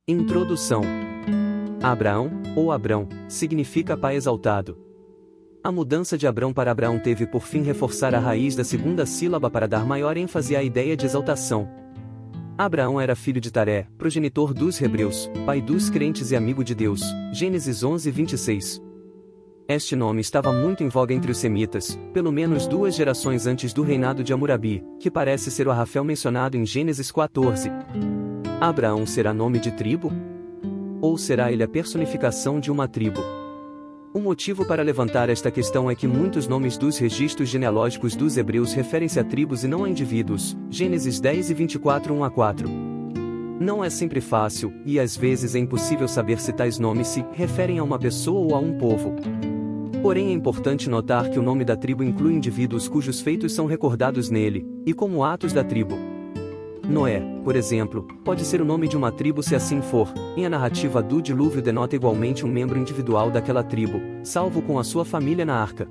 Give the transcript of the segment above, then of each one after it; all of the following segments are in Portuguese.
Introdução. Abraão, ou Abrão, significa pai exaltado. A mudança de Abrão para Abraão teve por fim reforçar a raiz da segunda sílaba para dar maior ênfase à ideia de exaltação. Abraão era filho de Taré, progenitor dos hebreus, pai dos crentes e amigo de Deus. Gênesis 11, 26. Este nome estava muito em voga entre os semitas, pelo menos 2 gerações antes do reinado de Hammurabi, que parece ser o Arrafel mencionado em Gênesis 14. Abraão será nome de tribo? Ou será ele a personificação de uma tribo? O motivo para levantar esta questão é que muitos nomes dos registros genealógicos dos hebreus referem-se a tribos e não a indivíduos. Gênesis 10 e 24, 1 a 4. Não é sempre fácil, e às vezes é impossível saber se tais nomes se referem a uma pessoa ou a um povo. Porém é importante notar que o nome da tribo inclui indivíduos cujos feitos são recordados nele, e como atos da tribo. Noé, por exemplo, pode ser o nome de uma tribo se assim for, e a narrativa do dilúvio denota igualmente um membro individual daquela tribo, salvo com a sua família na arca.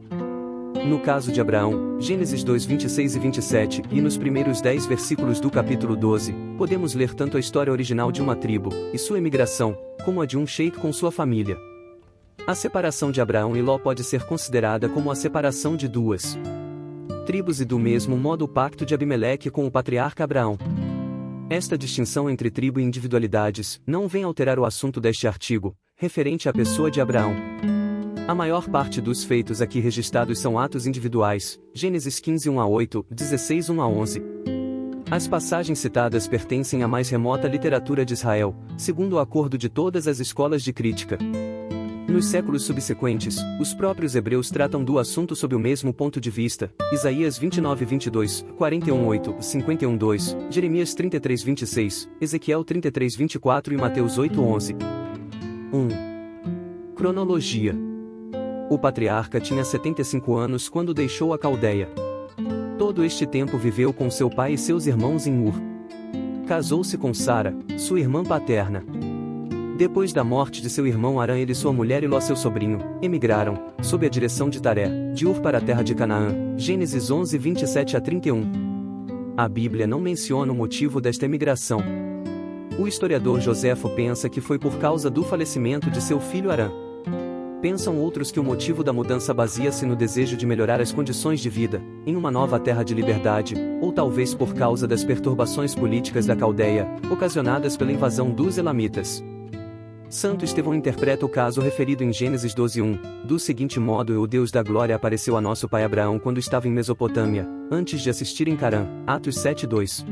No caso de Abraão, Gênesis 2, 26 e 27, e nos primeiros 10 versículos do capítulo 12, podemos ler tanto a história original de uma tribo, e sua emigração, como a de um sheik com sua família. A separação de Abraão e Ló pode ser considerada como a separação de 2 tribos e do mesmo modo o pacto de Abimeleque com o patriarca Abraão. Esta distinção entre tribo e individualidades não vem alterar o assunto deste artigo, referente à pessoa de Abraão. A maior parte dos feitos aqui registrados são atos individuais, Gênesis 15, 1 a 8, 16, 1 a 11. As passagens citadas pertencem à mais remota literatura de Israel, segundo o acordo de todas as escolas de crítica. Nos séculos subsequentes, os próprios hebreus tratam do assunto sob o mesmo ponto de vista. Isaías 29, 22, 41, 8, 51, 2, Jeremias 33, 26, Ezequiel 33, 24 e Mateus 8, 11. 1. Cronologia. O patriarca tinha 75 anos quando deixou a Caldeia. Todo este tempo viveu com seu pai e seus irmãos em Ur. Casou-se com Sara, sua irmã paterna. Depois da morte de seu irmão Arã, ele e sua mulher e Ló, seu sobrinho, emigraram, sob a direção de Taré, de Ur para a terra de Canaã. Gênesis 11, 27 a 31. A Bíblia não menciona o motivo desta emigração. O historiador Joséfo pensa que foi por causa do falecimento de seu filho Arã. Pensam outros que o motivo da mudança baseia-se no desejo de melhorar as condições de vida, em uma nova terra de liberdade, ou talvez por causa das perturbações políticas da Caldeia, ocasionadas pela invasão dos Elamitas. Santo Estevão interpreta o caso referido em Gênesis 12:1, do seguinte modo: o Deus da glória apareceu a nosso pai Abraão quando estava em Mesopotâmia, antes de assistir em Carã. Atos 7:2.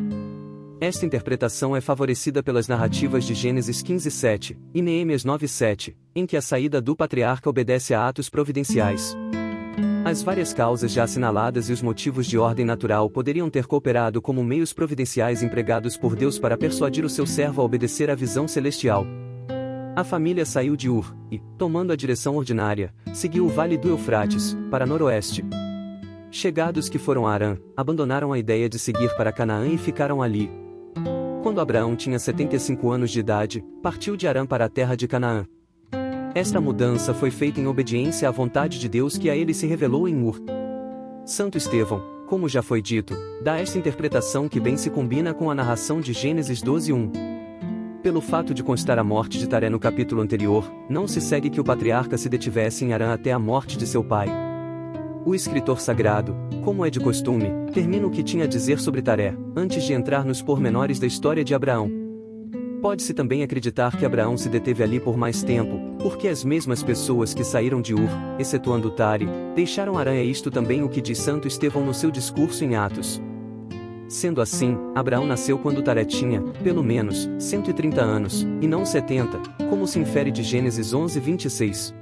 Esta interpretação é favorecida pelas narrativas de Gênesis 15:7 e Neemias 9:7, em que a saída do patriarca obedece a atos providenciais. As várias causas já assinaladas e os motivos de ordem natural poderiam ter cooperado como meios providenciais empregados por Deus para persuadir o seu servo a obedecer à visão celestial. A família saiu de Ur, e, tomando a direção ordinária, seguiu o vale do Eufrates, para noroeste. Chegados que foram a Arã, abandonaram a ideia de seguir para Canaã e ficaram ali. Quando Abraão tinha 75 anos de idade, partiu de Arã para a terra de Canaã. Esta mudança foi feita em obediência à vontade de Deus que a ele se revelou em Ur. Santo Estevão, como já foi dito, dá esta interpretação que bem se combina com a narração de Gênesis 12:1. Pelo fato de constar a morte de Taré no capítulo anterior, não se segue que o patriarca se detivesse em Arã até a morte de seu pai. O escritor sagrado, como é de costume, termina o que tinha a dizer sobre Taré, antes de entrar nos pormenores da história de Abraão. Pode-se também acreditar que Abraão se deteve ali por mais tempo, porque as mesmas pessoas que saíram de Ur, excetuando Tare, deixaram Arã. É isto também o que diz Santo Estevão no seu discurso em Atos. Sendo assim, Abraão nasceu quando Taré tinha, pelo menos, 130 anos, e não 70, como se infere de Gênesis 11, 26.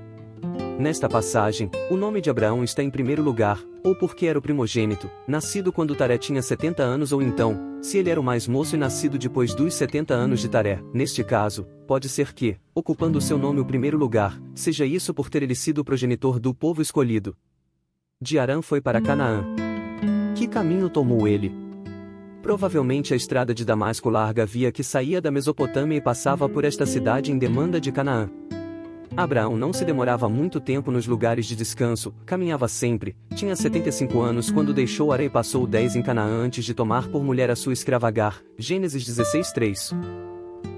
Nesta passagem, o nome de Abraão está em primeiro lugar, ou porque era o primogênito, nascido quando Taré tinha 70 anos, ou então, se ele era o mais moço e nascido depois dos 70 anos de Taré. Neste caso, pode ser que, ocupando o seu nome o primeiro lugar, seja isso por ter ele sido o progenitor do povo escolhido. De Arã foi para Canaã. Que caminho tomou ele? Provavelmente a estrada de Damasco, larga via que saía da Mesopotâmia e passava por esta cidade em demanda de Canaã. Abraão não se demorava muito tempo nos lugares de descanso, caminhava sempre, tinha 75 anos quando deixou Arã e passou 10 em Canaã antes de tomar por mulher a sua escrava Agar. Gênesis 16:3.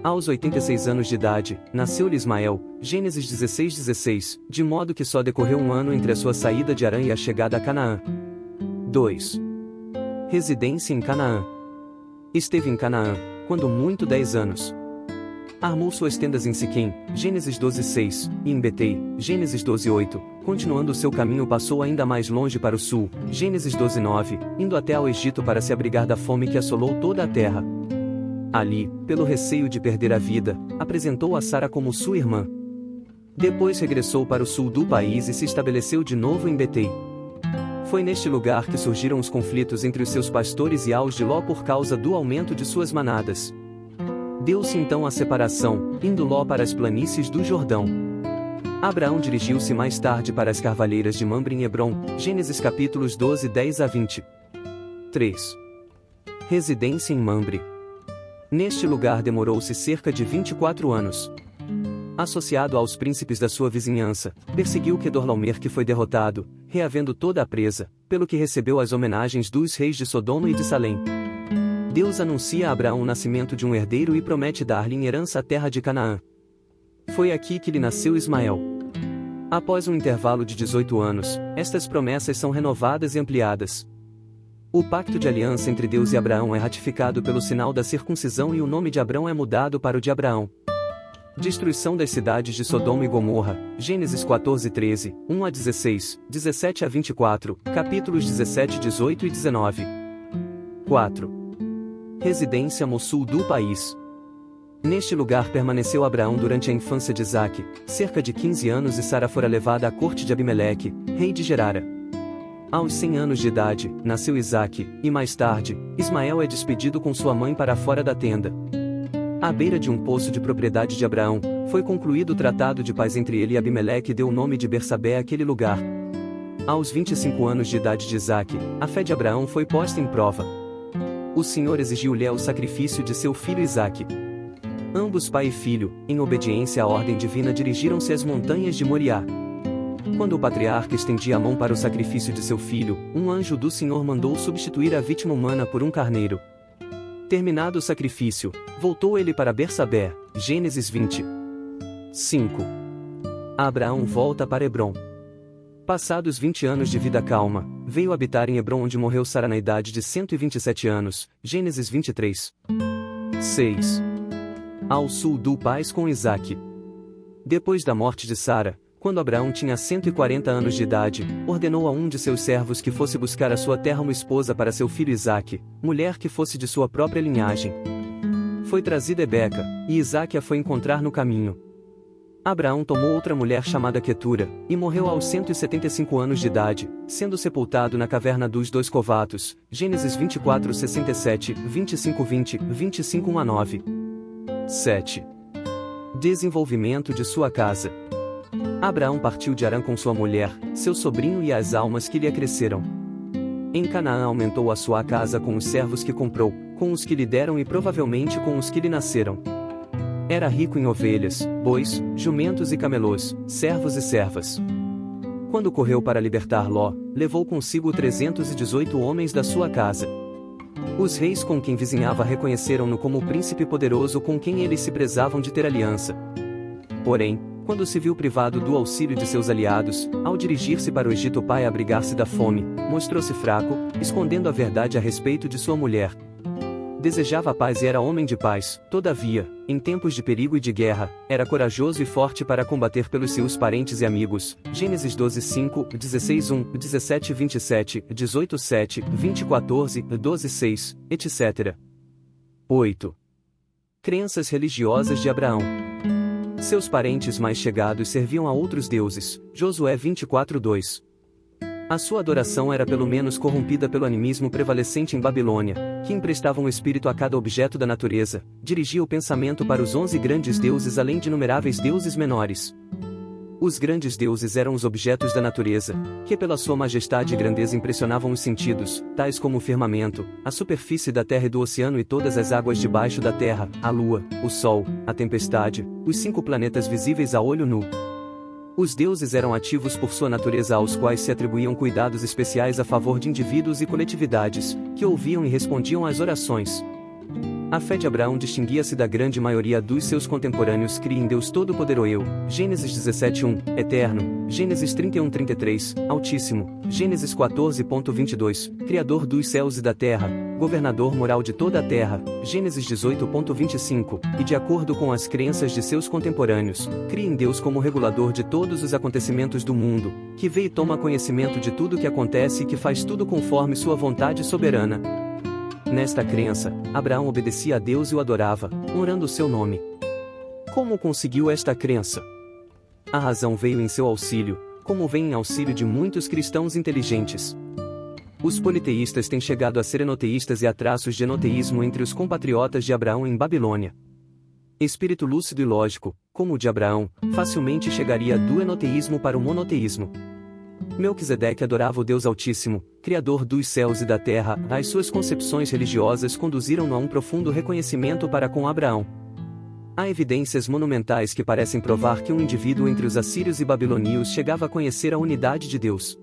Aos 86 anos de idade, nasceu-lhe Ismael, Gênesis 16:16, de modo que só decorreu um ano entre a sua saída de Harã e a chegada a Canaã. 2. Residência em Canaã. Esteve em Canaã, quando muito 10 anos. Armou suas tendas em Siquém, Gênesis 12:6, e em Betei, Gênesis 12:8, continuando seu caminho passou ainda mais longe para o sul, Gênesis 12:9, indo até ao Egito para se abrigar da fome que assolou toda a terra. Ali, pelo receio de perder a vida, apresentou a Sara como sua irmã. Depois regressou para o sul do país e se estabeleceu de novo em Betei. Foi neste lugar que surgiram os conflitos entre os seus pastores e aos de Ló por causa do aumento de suas manadas. Deu-se então a separação, indo Ló para as planícies do Jordão. Abraão dirigiu-se mais tarde para as carvalheiras de Mamre em Hebrom, Gênesis capítulos 12, 10 a 20. 3. Residência em Mamre. Neste lugar demorou-se cerca de 24 anos. Associado aos príncipes da sua vizinhança, perseguiu Quedorlaomer que foi derrotado, reavendo toda a presa, pelo que recebeu as homenagens dos reis de Sodoma e de Salém. Deus anuncia a Abraão o nascimento de um herdeiro e promete dar-lhe em herança a terra de Canaã. Foi aqui que lhe nasceu Ismael. Após um intervalo de 18 anos, estas promessas são renovadas e ampliadas. O pacto de aliança entre Deus e Abraão é ratificado pelo sinal da circuncisão e o nome de Abrão é mudado para o de Abraão. Destruição das cidades de Sodoma e Gomorra, Gênesis 14:13, 1 a 16, 17 a 24, capítulos 17, 18 e 19. 4. Residência Mossul do país. Neste lugar permaneceu Abraão durante a infância de Isaque, cerca de 15 anos, e Sara fora levada à corte de Abimeleque, rei de Gerara. Aos 100 anos de idade, nasceu Isaque, e mais tarde, Ismael é despedido com sua mãe para fora da tenda. À beira de um poço de propriedade de Abraão, foi concluído o tratado de paz entre ele e Abimeleque e deu o nome de Bersabé àquele lugar. Aos 25 anos de idade de Isaque, a fé de Abraão foi posta em prova. O Senhor exigiu-lhe o sacrifício de seu filho Isaque. Ambos pai e filho, em obediência à ordem divina, dirigiram-se às montanhas de Moriá. Quando o patriarca estendia a mão para o sacrifício de seu filho, um anjo do Senhor mandou substituir a vítima humana por um carneiro. Terminado o sacrifício, voltou ele para Bersabé, Gênesis 20. 5. Abraão volta para Hebrom. Passados 20 anos de vida calma, veio habitar em Hebrom, onde morreu Sara na idade de 127 anos, Gênesis 23. 6. Ao sul do paz com Isaque. Depois da morte de Sara, quando Abraão tinha 140 anos de idade, ordenou a um de seus servos que fosse buscar à sua terra uma esposa para seu filho Isaque, mulher que fosse de sua própria linhagem. Foi trazida Rebeca, e Isaque a foi encontrar no caminho. Abraão tomou outra mulher chamada Quetura, e morreu aos 175 anos de idade, sendo sepultado na caverna dos dois covatos, Gênesis 24:67, 25:20, 25:1 a 9. 7. Desenvolvimento de sua casa. Abraão partiu de Harã com sua mulher, seu sobrinho e as almas que lhe acresceram. Em Canaã aumentou a sua casa com os servos que comprou, com os que lhe deram e provavelmente com os que lhe nasceram. Era rico em ovelhas, bois, jumentos e camelôs, servos e servas. Quando correu para libertar Ló, levou consigo 318 homens da sua casa. Os reis com quem vizinhava reconheceram-no como o príncipe poderoso com quem eles se prezavam de ter aliança. Porém, quando se viu privado do auxílio de seus aliados, ao dirigir-se para o Egito para abrigar-se da fome, mostrou-se fraco, escondendo a verdade a respeito de sua mulher. Desejava a paz e era homem de paz, todavia, em tempos de perigo e de guerra, era corajoso e forte para combater pelos seus parentes e amigos. Gênesis 12:5, 16:1, 17:27, 18:7, 20:14, 12:6, etc. 8. Crenças religiosas de Abraão. Seus parentes mais chegados serviam a outros deuses. Josué 24:2. A sua adoração era pelo menos corrompida pelo animismo prevalecente em Babilônia, que emprestava um espírito a cada objeto da natureza, dirigia o pensamento para os 11 grandes deuses além de inumeráveis deuses menores. Os grandes deuses eram os objetos da natureza, que pela sua majestade e grandeza impressionavam os sentidos, tais como o firmamento, a superfície da terra e do oceano e todas as águas debaixo da terra, a lua, o sol, a tempestade, os 5 planetas visíveis a olho nu. Os deuses eram ativos por sua natureza, aos quais se atribuíam cuidados especiais a favor de indivíduos e coletividades, que ouviam e respondiam às orações. A fé de Abraão distinguia-se da grande maioria dos seus contemporâneos. Crie em Deus Todo-Poderoso, Gênesis 17:1, Eterno, Gênesis 31:33, Altíssimo, Gênesis 14:22, Criador dos céus e da terra, Governador moral de toda a terra, Gênesis 18:25, e de acordo com as crenças de seus contemporâneos, crie em Deus como regulador de todos os acontecimentos do mundo, que vê e toma conhecimento de tudo que acontece e que faz tudo conforme sua vontade soberana. Nesta crença, Abraão obedecia a Deus e o adorava, honrando o seu nome. Como conseguiu esta crença? A razão veio em seu auxílio, como vem em auxílio de muitos cristãos inteligentes. Os politeístas têm chegado a ser enoteístas e há traços de enoteísmo entre os compatriotas de Abraão em Babilônia. Espírito lúcido e lógico, como o de Abraão, facilmente chegaria do enoteísmo para o monoteísmo. Melquisedeque adorava o Deus Altíssimo, Criador dos céus e da terra. As suas concepções religiosas conduziram-no a um profundo reconhecimento para com Abraão. Há evidências monumentais que parecem provar que um indivíduo entre os assírios e babilônios chegava a conhecer a unidade de Deus.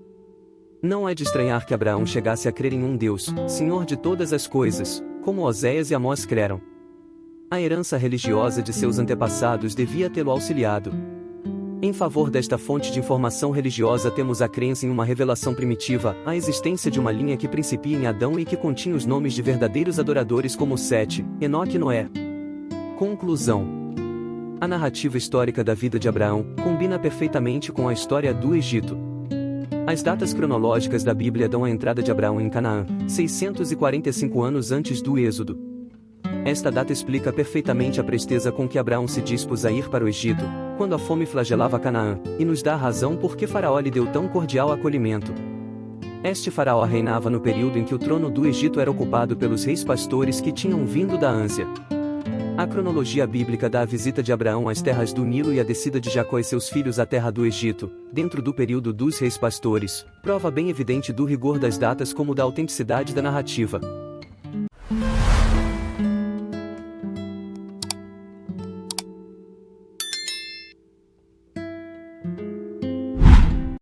Não é de estranhar que Abraão chegasse a crer em um Deus, Senhor de todas as coisas, como Oséias e Amós creram. A herança religiosa de seus antepassados devia tê-lo auxiliado. Em favor desta fonte de informação religiosa temos a crença em uma revelação primitiva, a existência de uma linha que principia em Adão e que continha os nomes de verdadeiros adoradores como Sete, Enoque e Noé. Conclusão. A narrativa histórica da vida de Abraão combina perfeitamente com a história do Egito. As datas cronológicas da Bíblia dão a entrada de Abraão em Canaã, 645 anos antes do Êxodo. Esta data explica perfeitamente a presteza com que Abraão se dispôs a ir para o Egito, quando a fome flagelava Canaã, e nos dá a razão por que Faraó lhe deu tão cordial acolhimento. Este faraó reinava no período em que o trono do Egito era ocupado pelos reis pastores que tinham vindo da Ânsia. A cronologia bíblica dá a visita de Abraão às terras do Nilo e a descida de Jacó e seus filhos à terra do Egito, dentro do período dos reis pastores, prova bem evidente do rigor das datas como da autenticidade da narrativa.